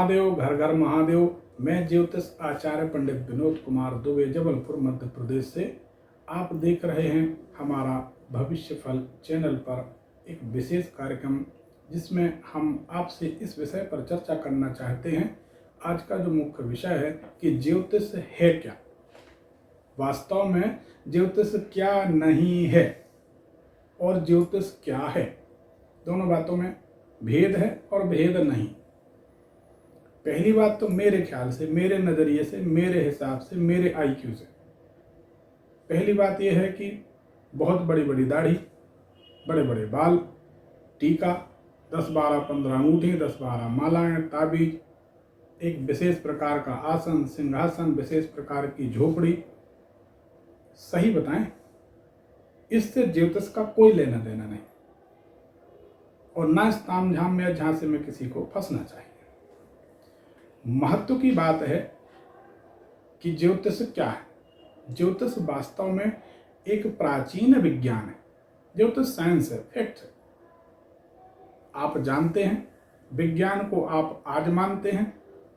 महादेव, घर घर महादेव। मैं ज्योतिष आचार्य पंडित विनोद कुमार दुबे, जबलपुर मध्य प्रदेश से। आप देख रहे हैं हमारा भविष्य फल चैनल पर एक विशेष कार्यक्रम, जिसमें हम आपसे इस विषय पर चर्चा करना चाहते हैं। आज का जो मुख्य विषय है कि ज्योतिष है क्या, वास्तव में ज्योतिष क्या नहीं है और ज्योतिष क्या है। दोनों बातों में भेद है और भेद नहीं। पहली बात तो मेरे ख्याल से, मेरे नज़रिए से, मेरे हिसाब से, मेरे IQ से पहली बात यह है कि बहुत बड़ी बड़ी दाढ़ी, बड़े बड़े बाल, टीका, 10, 12, 15 अंगूठी, 10, 12 मालाएं, ताबीज, एक विशेष प्रकार का आसन, सिंहासन, विशेष प्रकार की झोपड़ी, सही बताएं, इससे ज्योतिष का कोई लेना देना नहीं और ना इस तामझाम में या झांसे में किसी को फंसना चाहिए। महत्व की बात है कि ज्योतिष क्या है। ज्योतिष वास्तव में एक प्राचीन विज्ञान है। ज्योतिष साइंस है, फैक्ट है। आप जानते हैं, विज्ञान को आप आज मानते हैं,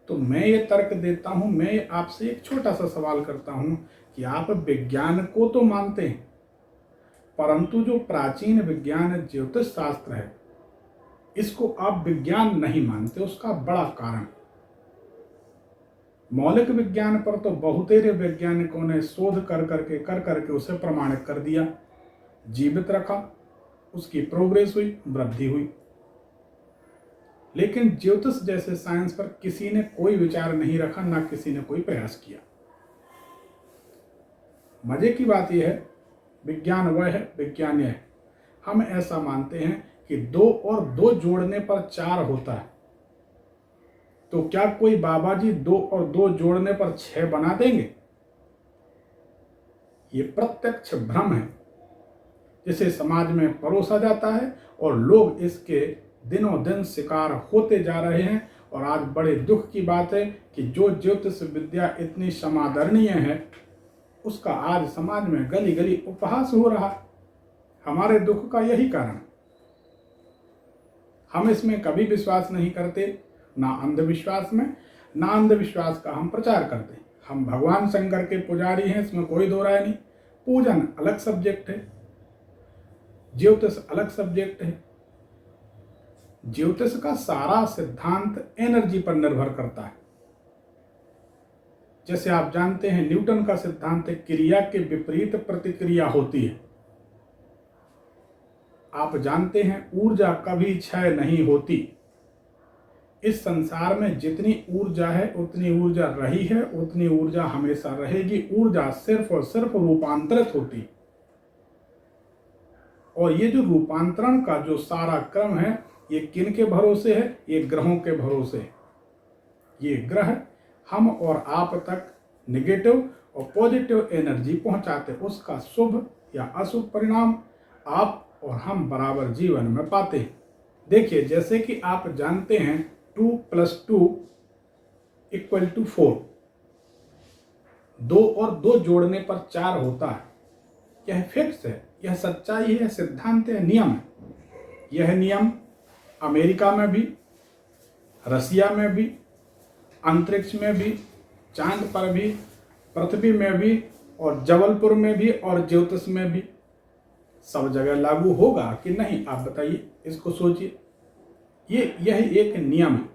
तो मैं ये तर्क देता हूं, मैं आपसे एक छोटा सा सवाल करता हूं कि आप विज्ञान को तो मानते हैं, परंतु जो प्राचीन विज्ञान ज्योतिष शास्त्र है, इसको आप विज्ञान नहीं मानते। उसका बड़ा कारण, मौलिक विज्ञान पर तो बहुतेरे वैज्ञानिकों ने शोध कर करके उसे प्रमाणित कर दिया, जीवित रखा, उसकी प्रोग्रेस हुई, वृद्धि हुई। लेकिन ज्योतिष जैसे साइंस पर किसी ने कोई विचार नहीं रखा, ना किसी ने कोई प्रयास किया। मजे की बात यह है, विज्ञान वह है, विज्ञान यह है। हम ऐसा मानते हैं कि 2 और 2 जोड़ने पर 4 होता है, तो क्या कोई बाबा जी 2 और 2 जोड़ने पर 6 बना देंगे? ये प्रत्यक्ष भ्रम है, जिसे समाज में परोसा जाता है और लोग इसके दिनों दिन शिकार होते जा रहे हैं। और आज बड़े दुख की बात है कि जो ज्योतिष विद्या इतनी समादरणीय है, उसका आज समाज में गली गली उपहास हो रहा है। हमारे दुख का यही कारण। हम इसमें कभी विश्वास नहीं करते, ना अंधविश्वास में, ना अंधविश्वास का हम प्रचार करते। हम भगवान शंकर के पुजारी हैं, इसमें कोई दो राय नहीं। पूजन अलग सब्जेक्ट है, ज्योतिष अलग सब्जेक्ट है। ज्योतिष का सारा सिद्धांत एनर्जी पर निर्भर करता है। जैसे आप जानते हैं, न्यूटन का सिद्धांत है, क्रिया के विपरीत प्रतिक्रिया होती है। आप जानते हैं, ऊर्जा कभी क्षय नहीं होती। इस संसार में जितनी ऊर्जा है, उतनी ऊर्जा रही है, उतनी ऊर्जा हमेशा रहेगी। ऊर्जा सिर्फ और सिर्फ रूपांतरित होती। और ये जो रूपांतरण का जो सारा क्रम है, ये किन के भरोसे है? ये ग्रहों के भरोसे है। ये ग्रह हम और आप तक नेगेटिव और पॉजिटिव एनर्जी पहुंचाते। उसका शुभ या अशुभ परिणाम आप और हम बराबर जीवन में पाते हैं। देखिए, जैसे कि आप जानते हैं, 2 + 2 = 4। 2 और 2 जोड़ने पर 4 होता है। यह फिक्स है, यह सच्चाई है, सिद्धांत है, नियम है। यह नियम अमेरिका में भी, रसिया में भी, अंतरिक्ष में भी, चांद पर भी, पृथ्वी में भी, और जबलपुर में भी, और ज्योतिष में भी, सब जगह लागू होगा कि नहीं? आप बताइए, इसको सोचिए। यह एक नियम है,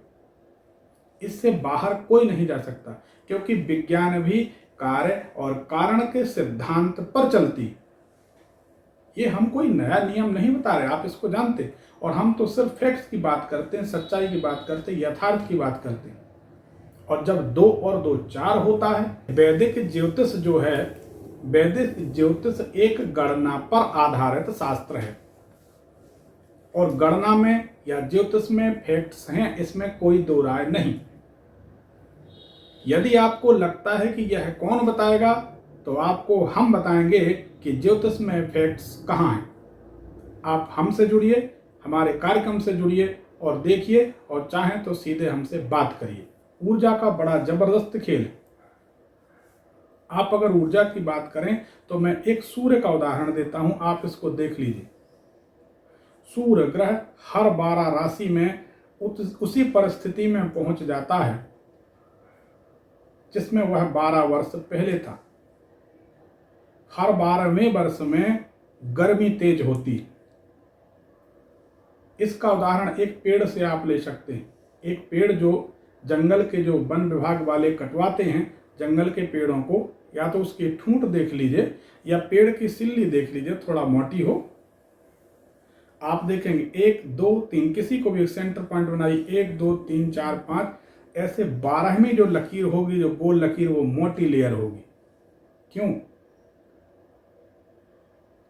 इससे बाहर कोई नहीं जा सकता, क्योंकि विज्ञान भी कार्य और कारण के सिद्धांत पर चलती है। ये हम कोई नया नियम नहीं बता रहे, आप इसको जानते। और हम तो सिर्फ फैक्ट्स की बात करते हैं, सच्चाई की बात करते हैं, यथार्थ की बात करते हैं। और जब 2 और 2 4 होता है, वैदिक ज्योतिष जो है, वैदिक ज्योतिष एक गणना पर आधारित शास्त्र है। और गणना में या ज्योतिष में फैक्ट्स हैं, इसमें कोई दो राय नहीं। यदि आपको लगता है कि यह कौन बताएगा, तो आपको हम बताएंगे कि ज्योतिष में फैक्ट्स कहाँ हैं। आप हमसे जुड़िए, हमारे कार्यक्रम से जुड़िए और देखिए, और चाहें तो सीधे हमसे बात करिए। ऊर्जा का बड़ा जबरदस्त खेल है। आप अगर ऊर्जा की बात करें तो मैं एक सूर्य का उदाहरण देता हूं, आप इसको देख लीजिए। सूर्य ग्रह हर 12 राशि में उसी परिस्थिति में पहुंच जाता है जिसमें वह 12 वर्ष पहले था। हर 12वें वर्ष में गर्मी तेज होती है। इसका उदाहरण एक पेड़ से आप ले सकते हैं। एक पेड़ जो जंगल के जो वन विभाग वाले कटवाते हैं, जंगल के पेड़ों को, या तो उसकी ठूंठ देख लीजिए या पेड़ की सिल्ली देख लीजिए, थोड़ा मोटी हो, आप देखेंगे 1 2 3, किसी को भी एक सेंटर पॉइंट बनाइए, 1 2 3 4 5, ऐसे 12वीं जो लकीर होगी, जो गोल लकीर, वो मोटी लेयर होगी। क्यों?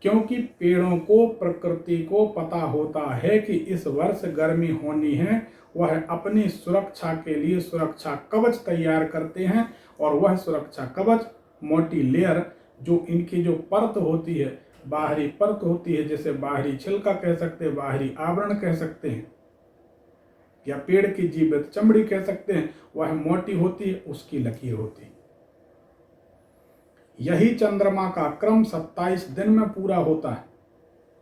क्योंकि पेड़ों को, प्रकृति को पता होता है कि इस वर्ष गर्मी होनी है। वह अपनी सुरक्षा के लिए सुरक्षा कवच तैयार करते हैं, और वह सुरक्षा कवच मोटी लेयर, जो इनकी जो परत होती है, बाहरी परत होती है, जैसे बाहरी छिलका कह सकते हैं, बाहरी आवरण कह सकते हैं, या पेड़ की जीवित चमड़ी कह सकते हैं, वह मोटी होती है, उसकी लकीर होती है। यही चंद्रमा का क्रम 27 दिन में पूरा होता है।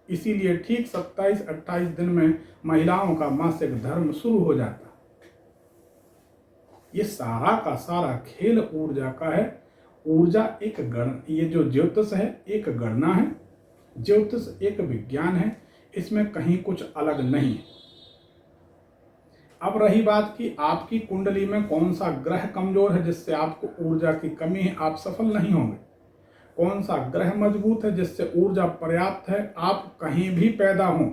इसीलिए ठीक 27-28 दिन में महिलाओं का मासिक धर्म शुरू हो जाता है। ये सारा का सारा खेल ऊर्जा का है। ऊर्जा एक गण, ये जो ज्योतिष है एक गणना है, ज्योतिष एक विज्ञान है, इसमें कहीं कुछ अलग नहीं है। अब रही बात कि आपकी कुंडली में कौन सा ग्रह कमजोर है जिससे आपको ऊर्जा की कमी है, आप सफल नहीं होंगे। कौन सा ग्रह मजबूत है जिससे ऊर्जा पर्याप्त है, आप कहीं भी पैदा हों,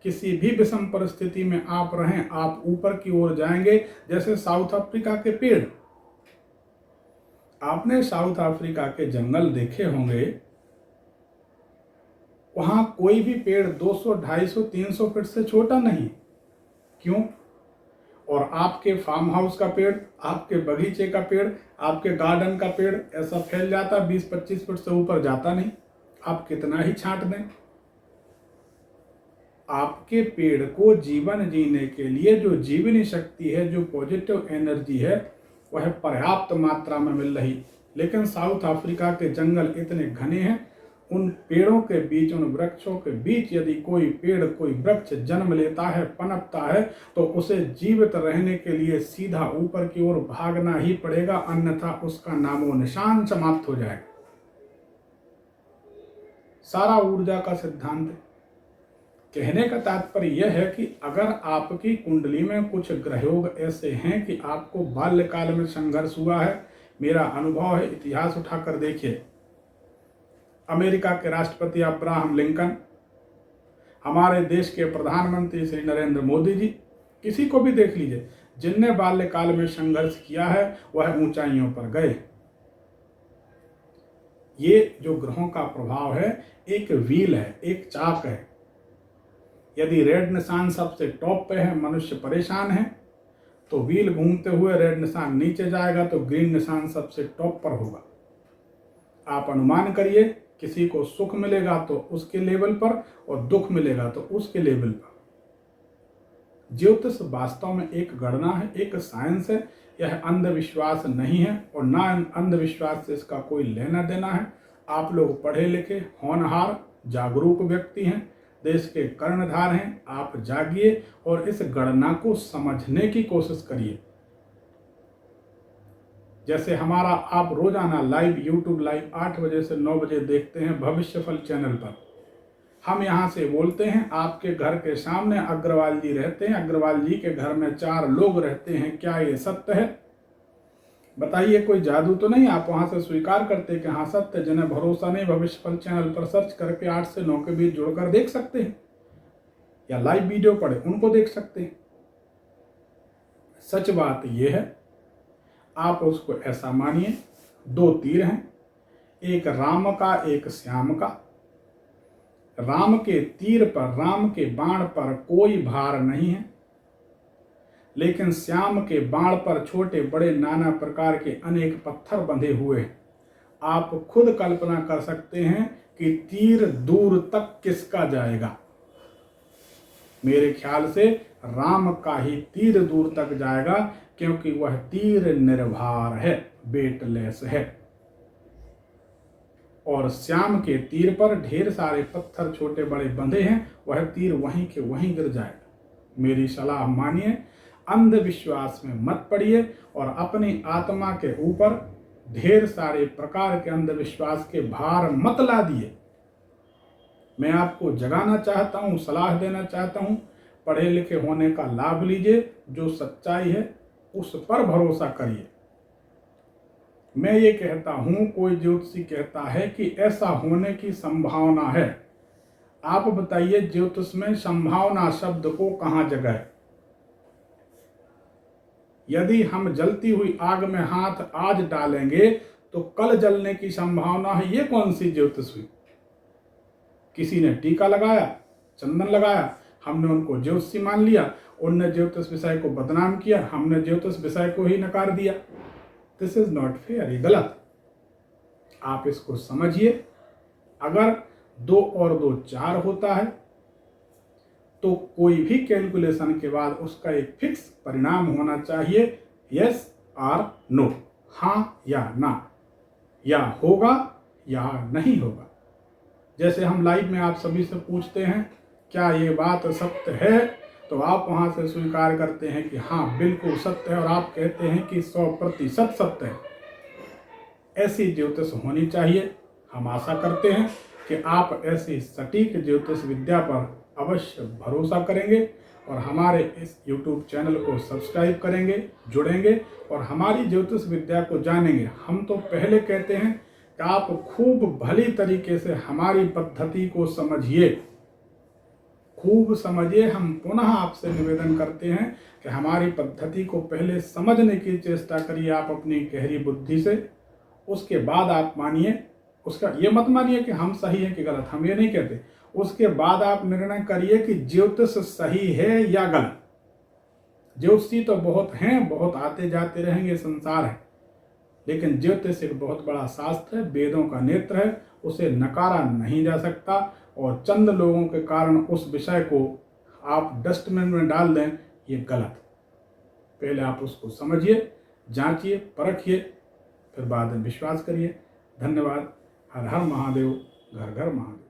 किसी भी विषम परिस्थिति में आप रहें, आप ऊपर की ओर जाएंगे। जैसे साउथ अफ्रीका के पेड़, आपने साउथ अफ्रीका के जंगल देखे होंगे, वहां कोई भी पेड़ 200, 250, 300 फीट से छोटा नहीं। क्यों? और आपके फार्म हाउस का पेड़, आपके बगीचे का पेड़, आपके गार्डन का पेड़ ऐसा फैल जाता, 20-25 फीट से ऊपर जाता नहीं। आप कितना ही छांट दें, आपके पेड़ को जीवन जीने के लिए जो जीवनी शक्ति है, जो पॉजिटिव एनर्जी है, वह पर्याप्त मात्रा में मिल रही। लेकिन साउथ अफ्रीका के जंगल इतने घने हैं, उन पेड़ों के बीच, उन वृक्षों के बीच यदि कोई पेड़, कोई वृक्ष जन्म लेता है, पनपता है, तो उसे जीवित रहने के लिए सीधा ऊपर की ओर भागना ही पड़ेगा, अन्यथा उसका नामो निशान समाप्त हो जाएगा। सारा ऊर्जा का सिद्धांत। कहने का तात्पर्य यह है कि अगर आपकी कुंडली में कुछ ग्रहयोग ऐसे हैं कि आपको बाल्यकाल में संघर्ष हुआ है, मेरा अनुभव है, इतिहास उठाकर देखिए। अमेरिका के राष्ट्रपति अब्राहम लिंकन, हमारे देश के प्रधानमंत्री श्री नरेंद्र मोदी जी, किसी को भी देख लीजिए, जिनने बाल्यकाल में संघर्ष किया है वह ऊंचाइयों पर गए। ये जो ग्रहों का प्रभाव है, एक व्हील है, एक चाक है। यदि रेड निशान सबसे टॉप पे है, मनुष्य परेशान है, तो व्हील घूमते हुए रेड निशान नीचे जाएगा, तो ग्रीन निशान सबसे टॉप पर होगा। आप अनुमान करिए, किसी को सुख मिलेगा तो उसके लेवल पर, और दुख मिलेगा तो उसके लेवल पर। ज्योतिष वास्तव में एक गणना है, एक साइंस है। यह अंधविश्वास नहीं है, और ना अंधविश्वास से इसका कोई लेना देना है। आप लोग पढ़े लिखे, होनहार, जागरूक व्यक्ति हैं, देश के कर्णधार हैं। आप जागिए और इस गणना को समझने की कोशिश करिए। जैसे हमारा आप रोजाना लाइव, यूट्यूब लाइव 8 बजे से 9 बजे देखते हैं भविष्यफल चैनल पर। हम यहाँ से बोलते हैं, आपके घर के सामने अग्रवाल जी रहते हैं, अग्रवाल जी के घर में 4 लोग रहते हैं। क्या ये सत्य है? बताइए, कोई जादू तो नहीं? आप वहां से स्वीकार करते कि हाँ सत्य। जिन्हें भरोसा नहीं, भविष्यफल चैनल पर सर्च करके 8 से 9 के बीच जुड़कर देख सकते हैं, या लाइव वीडियो पढ़े उनको देख सकते हैं। सच बात यह है, आप उसको ऐसा मानिए, 2 तीर हैं, एक राम का, एक श्याम का। राम के तीर पर, राम के बाण पर कोई भार नहीं है, लेकिन श्याम के बाण पर छोटे बड़े नाना प्रकार के अनेक पत्थर बंधे हुए हैं। आप खुद कल्पना कर सकते हैं कि तीर दूर तक किसका जाएगा। मेरे ख्याल से राम का ही तीर दूर तक जाएगा, क्योंकि वह तीर निर्भार है, वेटलेस है। और श्याम के तीर पर ढेर सारे पत्थर छोटे बड़े बंधे हैं, वह तीर वहीं के वहीं गिर जाएगा। मेरी सलाह मानिए, अंधविश्वास में मत पड़िए और अपनी आत्मा के ऊपर ढेर सारे प्रकार के अंधविश्वास के भार मत ला दिए। मैं आपको जगाना चाहता हूँ, सलाह देना चाहता हूँ, पढ़े लिखे होने का लाभ लीजिए, जो सच्चाई है उस पर भरोसा करिए। मैं ये कहता हूँ, कोई ज्योतिषी कहता है कि ऐसा होने की संभावना है। आप बताइए ज्योतिष में संभावना शब्द को कहाँ जगह है? यदि हम जलती हुई आग में हाथ आज डालेंगे तो कल जलने की संभावना है, ये कौन सी ज्योतिष हुई? किसी ने टीका लगाया, चंदन लगाया, हमने उनको ज्योतिषी मान लिया, उनने ज्योतिष विषय को बदनाम किया, हमने ज्योतिष विषय को ही नकार दिया। दिस इज नॉट फेयर, ये गलत। आप इसको समझिए। अगर 2 और 2 4 होता है तो कोई भी कैलकुलेशन के बाद उसका एक फिक्स परिणाम होना चाहिए, यस और नो, हाँ या ना, या होगा या नहीं होगा। जैसे हम लाइव में आप सभी से पूछते हैं क्या ये बात सत्य है, तो आप वहां से स्वीकार करते हैं कि हाँ बिल्कुल सत्य है, और आप कहते हैं कि 100% सत्य है। ऐसी ज्योतिष होनी चाहिए। हम आशा करते हैं कि आप ऐसी सटीक ज्योतिष विद्या पर अवश्य भरोसा करेंगे और हमारे इस YouTube चैनल को सब्सक्राइब करेंगे, जुड़ेंगे और हमारी ज्योतिष विद्या को जानेंगे। हम तो पहले कहते हैं कि आप खूब भली तरीके से हमारी पद्धति को समझिए, खूब समझिए। हम पुनः आपसे निवेदन करते हैं कि हमारी पद्धति को पहले समझने की चेष्टा करिए आप अपनी गहरी बुद्धि से, उसके बाद आप मानिए। उसका ये मत मानिए कि हम सही हैं कि गलत, हम ये नहीं कहते। उसके बाद आप निर्णय करिए कि ज्योतिष सही है या गलत। ज्योतिषी तो बहुत हैं, बहुत आते जाते रहेंगे, संसार है, लेकिन ज्योतिष एक बहुत बड़ा शास्त्र है, वेदों का नेत्र है, उसे नकारा नहीं जा सकता। और चंद लोगों के कारण उस विषय को आप डस्टबिन में डाल दें, ये गलत। पहले आप उसको समझिए, जांचिए, परखिए, फिर बाद में विश्वास करिए। धन्यवाद। हर हर महादेव, घर घर महादेव।